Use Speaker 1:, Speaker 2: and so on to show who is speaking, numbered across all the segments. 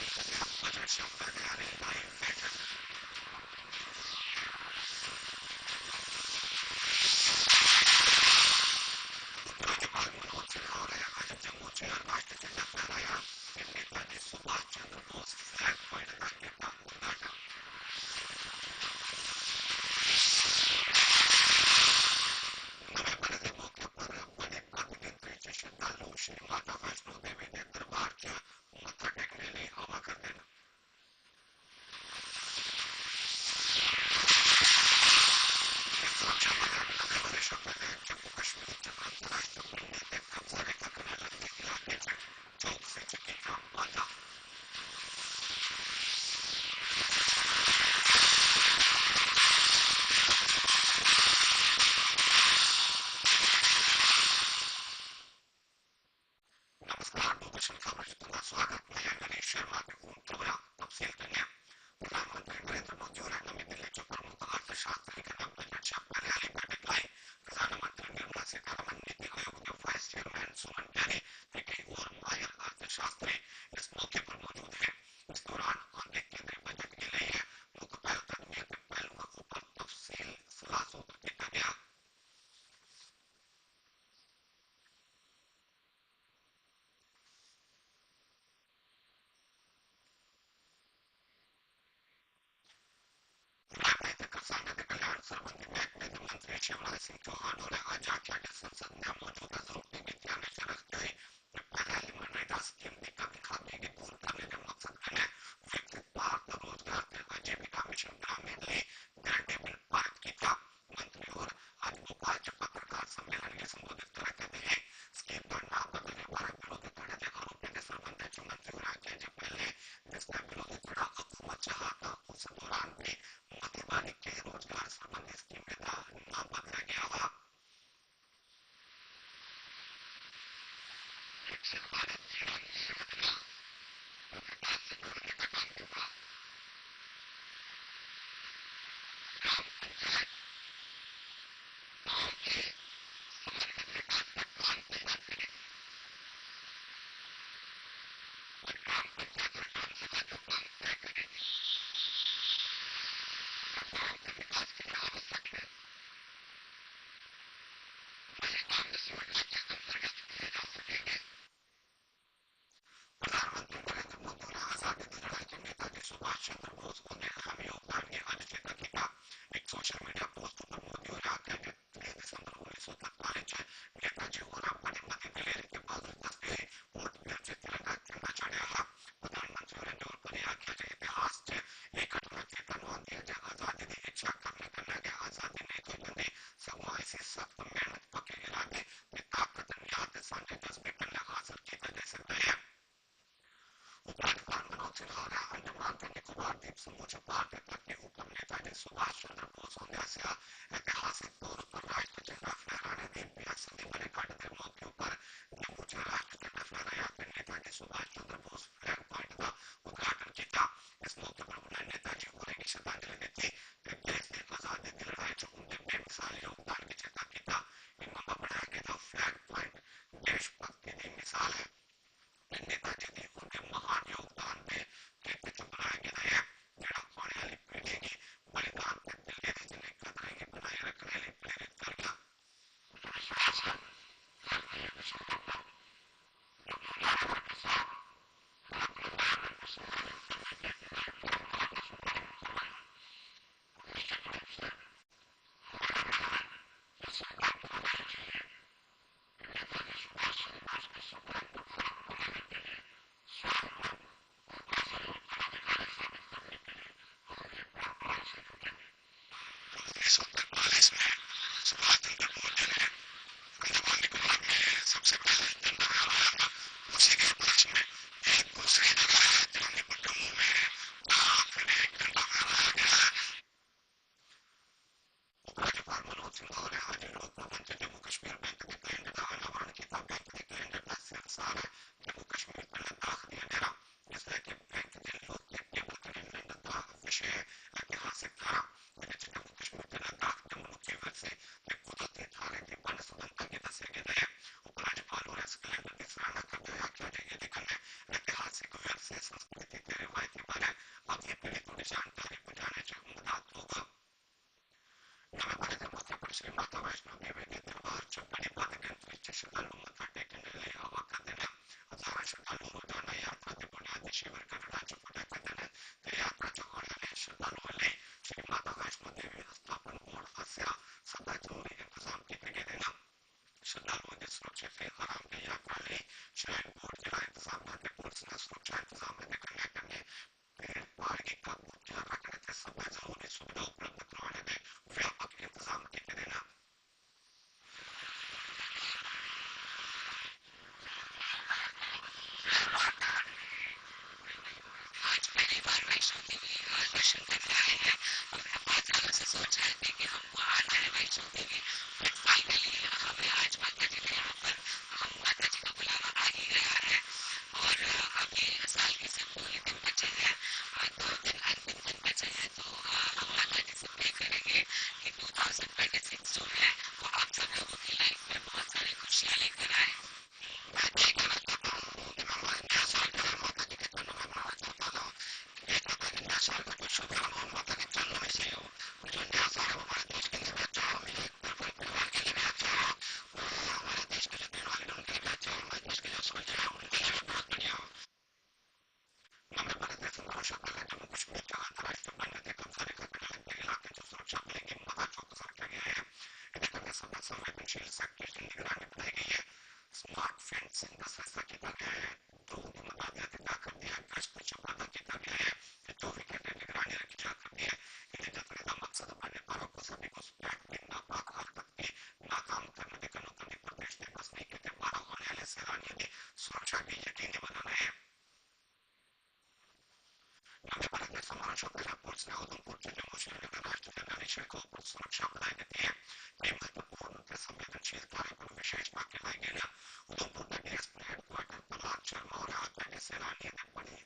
Speaker 1: Budget शब्द Haryana live बैठक राज्यपाल मनोज सिन्हा ने आज जम्मू च राष्ट्र झंडा फहराया ते नेताजी सुभाष चंद्र बोस फ्लैग पॉइंट का किया उद्घाटन। नवे बरे के मौके पर बड़ी बद्ध गिनतरी च श्रद्धालु श्री माता वैष्णो देवी के दरबार च मत्था टेकने लिए आवा करदे न। सुरक्षा बल नवे बरे शा पहले जम्मू कश्मीर च अंतरराष्ट्रीय बन्ने ते कब्जा रेखा कन्नै लगदे इलाके च चौकसी च कीता वाधा। नमस्कार, दूरदर्शन खबर में तुमका स्वागत। मैं गणेश शर्मा के पूर्ण खबरां तफसील कन्या। प्रधानमंत्री नरेंद्र मोदी और नवी दिल्ली च प्रमुख अर्थशास्त्री कन्नै बजट शा पहले आली बैठक लाई। प्रधानमंत्री निर्मला सीतारमण, नीति आयोग के वाइस चेयरमैन सुमन प्यारी ते कई और माहिर अर्थशास्त्री इस मौके पर मौजूद हैं। इस दौरान आगे केंद्रीय बजट के लिए मुख्य पहलकदमियों के पहलुओं पर तफसील सलाह सूत्र किया गया। राजनीतिक किसानों के कल्याण संबंधी महकमे के मंत्री शिवराज सिंह चौहान ने आज आख्या कि संसद ने मौजूदा जरूरती नीतियां च रखते हुए पहले मनरेगा स्कीम की कमी खामी की दूर करने के मकसद कन्नै विकसित भारत रोजगार ते आजीविका मिशन ग्रामीण लिए ग्रांटी बिल पारित किया। मंत्री और आज भोपाल च पत्रकार सम्मेलन के संबोधित करते हुए स्कीम का नाम बदलने बारे विरोधी धड़े के आरोपों के संबंध में मंत्री ने आख्या कि पहले जिसका विरोधी धड़ा हुकूमत चाहता उस दौरान भी मतीबानी के रोजगार संबंधी स्कीमें का नाम बदला गया था। विकसित भारत योजना विकास से जोड़ने का काम होगा। ग्राम पंचायत गाँव के समन्वित विकास का प्लान तैयार करेगी और ग्राम पंचायत और ग्राम सभा जो काम तय करेगी गाँव के विकास के लिए आवश्यक है वही काम इस योजना के अंतर्गत किए जा सकेंगे। प्रधानमंत्री नरेंद्र मोदी ने आजादी की लड़ाई के नेताजी सुभाष चंद्र बोस को अहम योगदान की अभिषेक किया। एक सोशल मीडिया पोस्ट पर मोदी ने आख्या कि 30 दिसंबर 1943 च नेताजी होर अपनी मती दलेरी ते बहादुरी दसदे होए पोर्ट ब्लेयर च तिरंगा झंडा चाढ़ेआ हा। प्रधानमंत्री ने जोर भरियै आख्या कि इतिहास च एह् घटना चेतन आंदी है जे आजादी की इच्छा करने कन्नै गै आजादी नेईं थ्होई जंदी सगुआं इसी सख्त मेहनत पक्के इरादे ते ताकत नियत ते सांझे जज्बे कन्नै हासिल किया जा सकदा है। उपराज्यपाल मनोज सिन्हा ने अंडमान ते निकोबार द्वीप समूह च भारतीय तट के ऊपर नेताजी सुभाष चंद्र बोस होंदे आसेआ ऐतिहासिक तौर पर राष्ट्र झंडा फहराने की 82वीं वर्षगांठ के मौके पर जम्मू च राष्ट्र झंडा फहराया ते नेताजी सुभाष चंद्र बोस फ्लैग पॉइंट का उद्घाटन किया। इस मौके पर उन्होंने नेताजी होरें गी श्रद्धांजलि दी ते देश की आजादी की लड़ाई च उनके बेमिसाल योगदान की चेता किया। इन्होंने बनाया गेदा फ्लैग पॉइंट देशभक्ति की मिसाल है। नेताजी ने उनके महान योगदान के कीर्ति च बनाया गेदा है जेड़ा आने वाली पीढ़ी की बलिदान ते दिलेरी च कदरें गी बनाए रखने लिए प्रेरित करगा। मुझे विश्वास है शुक्र मोहम्मद के चलना ऐसे हो जो न्यासा है हमारे देश के लिए भी अच्छा है हमारे परिवार के लिए भी अच्छा है और हमारे देश के लिए देने वाले लोगों के लिए भी अच्छा है हमारे देश के लिए सोच रहे हैं उनके लिए भी बहुत बढ़िया हो नंबर पर देश में सुरक्षा बल जम्मू कश्मीर के अंतर्राष्ट्रीय मान्यता कब्जा करने लगने इलाके जो सुरक्षा बल की मदद चौकस रखा गया है इन्हें करने समय संवेदनशील सेक्टर की निगरानी बनाई गई है स्मार्ट फेंसिंग का फैसला किया गया है ड्रोन की मदद अधिकार कर दिया है गश्त चौकदा किया गया है कि 24 घंटे निगरानी रखी जा करती है इन्हें जतने का मकसद बनने पर को सभी को स्पैक की नापाक हरकत की नाकाम करने के कानूनी प्रदेश ने बसने के लिए 12 होने वाले सैलानियों की सुरक्षा की यकीनी बनाना है नवी भारत में समारोह शक्ति पुलिस ने उधमपुर जिले में श्रीनगर राष्ट्रीय जरनैली सड़कों पर सुरक्षा बढ़ाई देती है ये महत्वपूर्ण के संवेदनशील कार्य पर विशेष बाकी लाई गई है उधमपुर में डीएसपी हेडक्वार्टर प्रहलाद शर्मा और आगे के सैलानियों ने बड़ी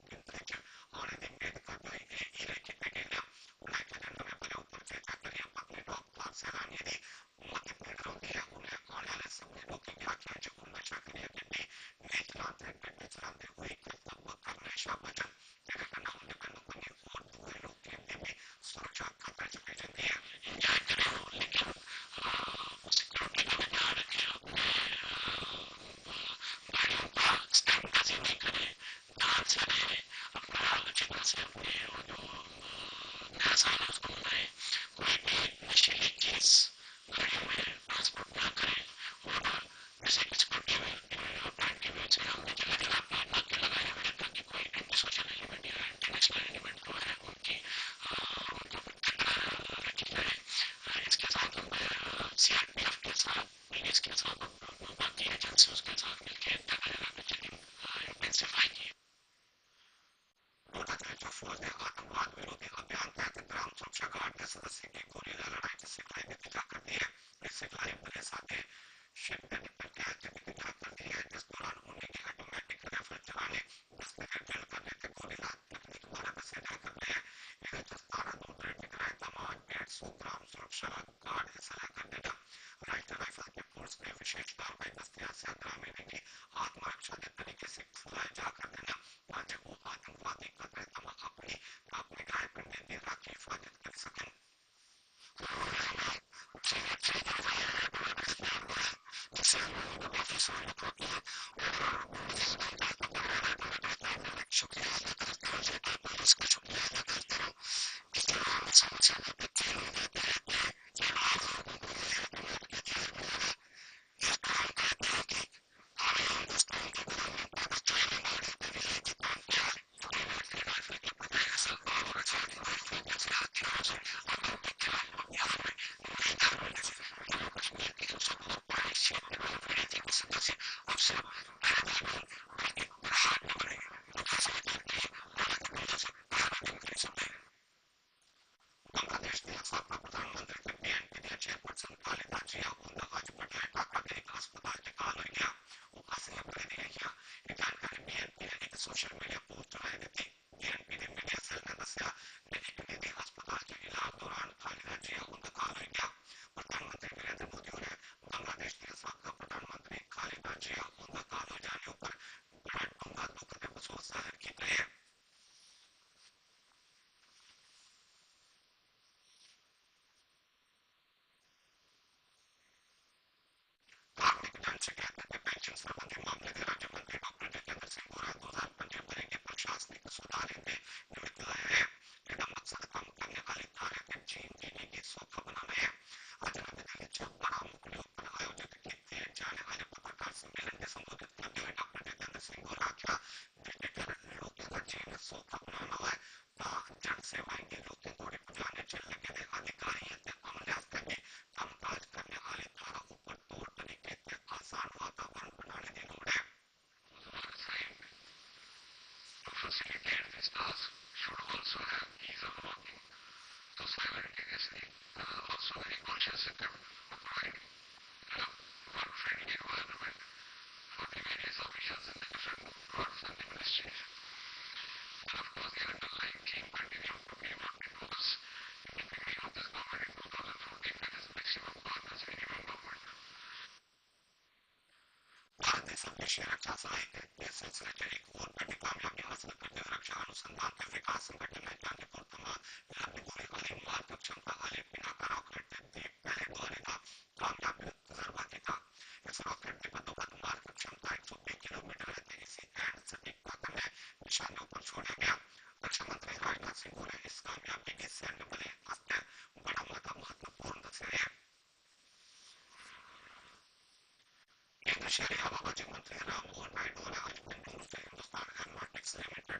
Speaker 1: गिनती च आने दी मेद कर गई ईरे की गई है उन्हें के नवे बने ऊपर से जाकर ये पत्नी डॉक्टर सैलानियों की मत भीड़ होती है उन्हें आने वाले समय रोकी गया कि जो उन्हें चाकरियां की नहीं चलाते हुए कि तब करने शाबाश सुरक्षा खतरे चुके जाती है इंजॉय करें लेकिन सिक्योरिटी का भी ध्यान रखें अपने स्टैंड कैसे नहीं करें ध्यान से रहें अपना आलोचना से अपने जो नया साल है उसको मनाएं कोई भी नशीली चीज गाड़ी में ट्रांसपोर्ट ना करें और जैसे कि सिक्योरिटी में से हम जगह जगह पे नाके लगाए हुए हैं ताकि कोई एंटी सोशल एलिमेंट या एंटी नेशनल एलिमेंट जो है उनकी रखी जाए इसके साथ सीआरपीएफ के साथ पुलिस के साथ बाकी एजेंसियों के साथ मिलकर जगह जगह पे चेकिंग इंटेंसिफाई की जो फौज ने आतंकवाद विरोधी अभियान तहत ग्राम सुरक्षा गार्ड के सदस्य की गोलीबारी लड़ाई की सिखलाई दी जा करती है इस सिखलाई बड़े साथे शिवनी पर तहत दी जा करती है जिस दौरान उन्हीं की ऑटोमेटिक राइफल चलाने दस्ते के ड्रिल करने के गोलीबार तकनीक द्वारा दसे जा करते हैं एक दस्ताना दो ट्रेनिंग रहता मार्च 150 ग्राम सुरक्षा गार्ड हिस्सा लेकर देगा राष्ट्रीय राइफल की फोर्स ने विशेष कार्रवाई दस्तिया से ग्रामीण की आत्मरक्षा तरीके से फुलाए जाकर देना ताकि वो आतंकवादी खतरे तमाम अपनी गाय करने की राखी हिफाजत कर सकें शुक्रिया अदा करता हूँ इसका शुक्रिया अदा करता हूँ इस तरह समस्या का पत्र होता है इस काम कहते हैं कि हमें हिंदुस्तान के गवर्नमेंट पाकिस्तान में की पंजाब राइफल के बजाय असल और आजादी राइफल जैसे हथियारों से अमन के खिलाफ या फिर नई गवर्नमेंट जैसे जम्मू कश्मीर की जो सब पुरानी सीट डेवलप हुई थी कि सदस्य उससे पहले बल्कि हाथ न बढ़ेंगे तो कैसे करके भारत की वजह से भारत अंग्रेजों ने बांग्लादेश ने साबका प्रधानमंत्री के बीएनपी के चेयरपर्सन खालिदा जिया उन्हें आज पटियाला ढाका के एक अस्पताल के काल हो गया वो असली अपने दिया गया ये जानकारी बीएनपी ने एक सोशल मीडिया पोस्ट चलाई दी थी बीएनपी ने मीडिया सेल ने दसिया कि एक निजी अस्पताल के इलाज दौरान खालिदा जिया उन्हें काल हो गया प्रधानमंत्री नरेंद्र मोदी ने बांग्लादेश के साबका प्रधानमंत्री खालिदा जिया उन्हें काल हो जाने पर बड़ा डूंगा दुख ने अफसोस जाहिर किया है कार्मिक जन शिकायत के पेंशन संबंधी मामले के राज्य मंत्री डॉक्टर जितेंद्र सिंह को 2025 भरे के प्रशासनिक सुधार के निमित्त लाया है इसका मकसद काम करने वाले कार्य के जीने की सौखा बनाना है आज नई दिल्ली में बड़ा मुख्य पर आयोजित किए जाने वाले पत्रकार सम्मेलन में संबोधित करते हुए डॉक्टर जितेंद्र सिंह ने कहा डिजिटल लोगों का जीवन सौखा बनाना है जन सेवाएं के लोगों को पहुंचाने चलने के लिए अधिकारी अमले की कामकाज करने वाले द्वारा ऊपर तौर तरीके से आसान वातावरण बनाने की लोड़ है facilitate this task should also have ease of working to simultaneously also very conscious of providing work-friendly environment for the various officials in the different parts of the administration. And of course, the underlying theme continued to be market focus in the beginning of this government in 2014 with its maximum partners minimum government. Bharat देश अपनी रक्षा सहायता के सिलसिले में एक और बड़ी कामयाबी हासिल करते हुए रक्षा अनुसंधान के विकास संगठन ने जाने को तमाम गया। रक्षा मंत्री राजनाथ सिंह बोले इस कामयाबी की सैन्य बल वास्ते बड़ा महत्वपूर्ण दस्या है। केंद्र शहरी आवागमन मंत्री राममोहन नायडू ने आज बेंगलुरु से हिंदुस्तान एरोनॉटिक्स लिमिटेड